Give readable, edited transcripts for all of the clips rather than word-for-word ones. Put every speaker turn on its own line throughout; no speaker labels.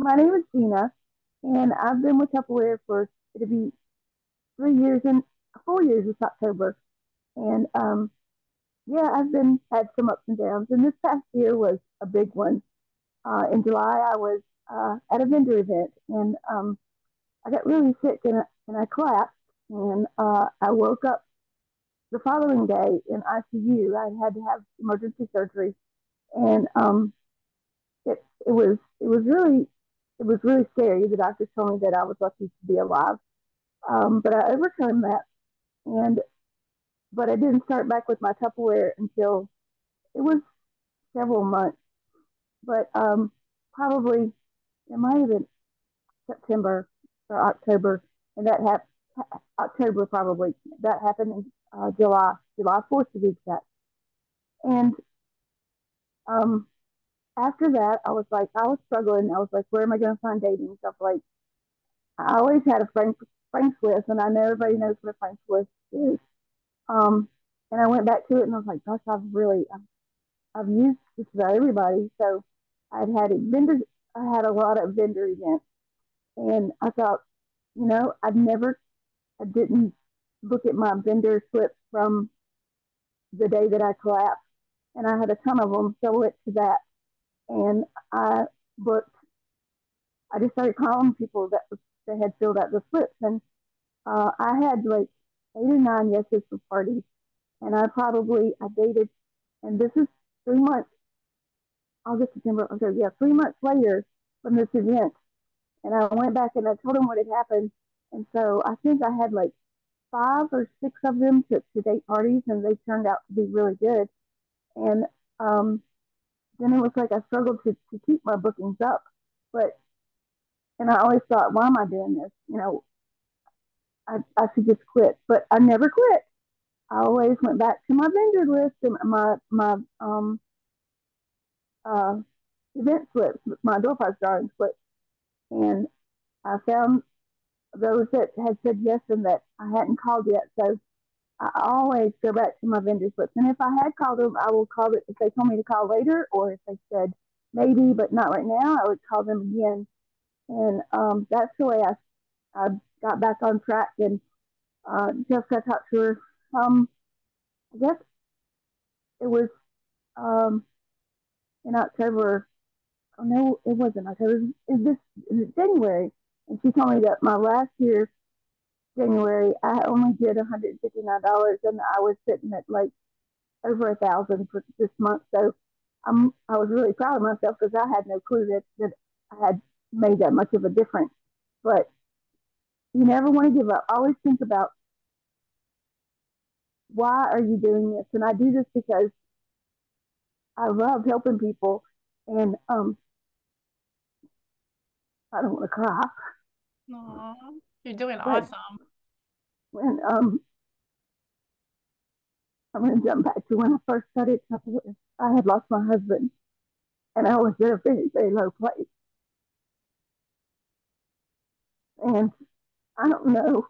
My name is Gina, and I've been with Tupperware for it'll be 3 years and 4 years this October. And yeah, I've been had some ups and downs, and this past year was a big one. In July, I was at a vendor event, and I got really sick, and I collapsed, and I woke up the following day in ICU. I had to have emergency surgery, and it was really scary. The doctors told me that I was lucky to be alive, but I overcame that, and but I didn't start back with my Tupperware until it was several months. But probably it might have been September or October, and that happened. October probably that happened in July 4th to be exact. And um, after that, I was struggling. I was like, where am I going to find dating stuff? Like, I always had a Frank's list, and I know everybody knows what a Frank's list is. Um, and I went back to it, and I was like, gosh, I've used just about everybody. So I'd had a vendor, I had a lot of vendor events, and I thought, I didn't look at my vendor slips from the day that I collapsed, and I had a ton of them. So I went to that, and I booked. I just started calling people that had filled out the slips, and I had like 8 or 9 yeses for parties, and I dated, and this is 3 months, August, September, okay, yeah, 3 months later from this event. And I went back and I told them what had happened. And so I think I had like 5 or 6 of them to date parties, and they turned out to be really good. And um, then it was like I struggled to keep my bookings up. But, and I always thought, why am I doing this? I should just quit. But I never quit. I always went back to my vendor list and my uh, event slips, my door prize drawing slips. And I found those that had said yes and that I hadn't called yet. So I always go back to my vendor slips. And if I had called them, I will call it if they told me to call later, or if they said maybe, but not right now, I would call them again. And that's the way I got back on track. And just got talked to her. I guess it was um, in October. Oh, no, it wasn't October. It was January. And she told me that my last year January, I only did $159, and I was sitting at like over 1,000 for this month. So I was really proud of myself because I had no clue that I had made that much of a difference. But you never want to give up. Always think about why are you doing this, and I do this because I love helping people, and I don't want to cry.
Aw, you're doing
But
awesome.
when I'm going to jump back to when I first started. I had lost my husband, and I was in a very very low place, and I don't know.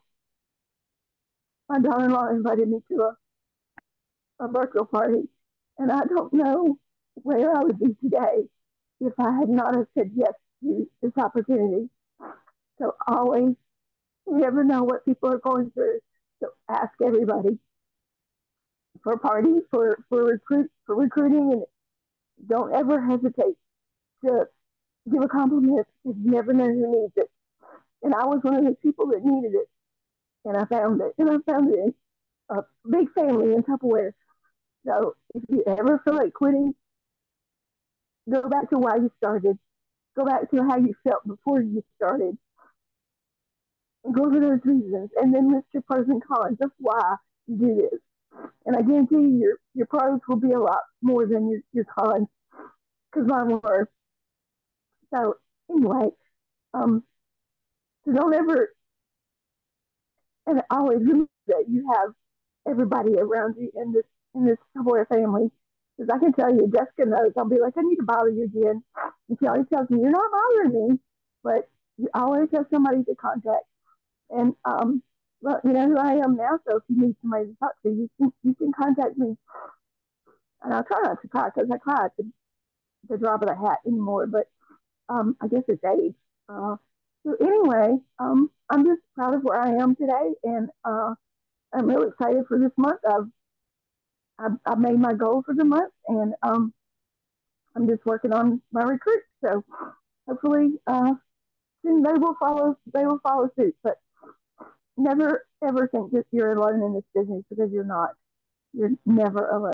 My daughter-in-law invited me to a virtual party, and I don't know where I would be today if I had not have said yes to this opportunity. So always, you never know what people are going through. So ask everybody for parties, for recruiting, and don't ever hesitate to give a compliment because you never know who needs it. And I was one of those people that needed it, and I found it, and I found it in a big family in Tupperware. So if you ever feel like quitting, go back to why you started. Go back to how you felt before you started. And go over those reasons, and then list your pros and cons of why you do this. And I guarantee you, your pros will be a lot more than your cons, because mine were. So anyway, um, so don't ever, and always remember that you have everybody around you in this Tupperware family. Because I can tell you, Jessica knows. I'll be like, I need to bother you again, and she always tells me, "You're not bothering me," but you always have somebody to contact. And well, you know who I am now. So if you need somebody to talk to, you can contact me. And I'll try not to cry because I cry at the drop of a hat anymore. But I guess it's age. So anyway, I'm just proud of where I am today, and I'm really excited for this month. I've made my goal for the month, and I'm just working on my recruits. So hopefully, soon they will follow. They will follow suit. But never ever think that you're alone in this business because you're not. You're never alone.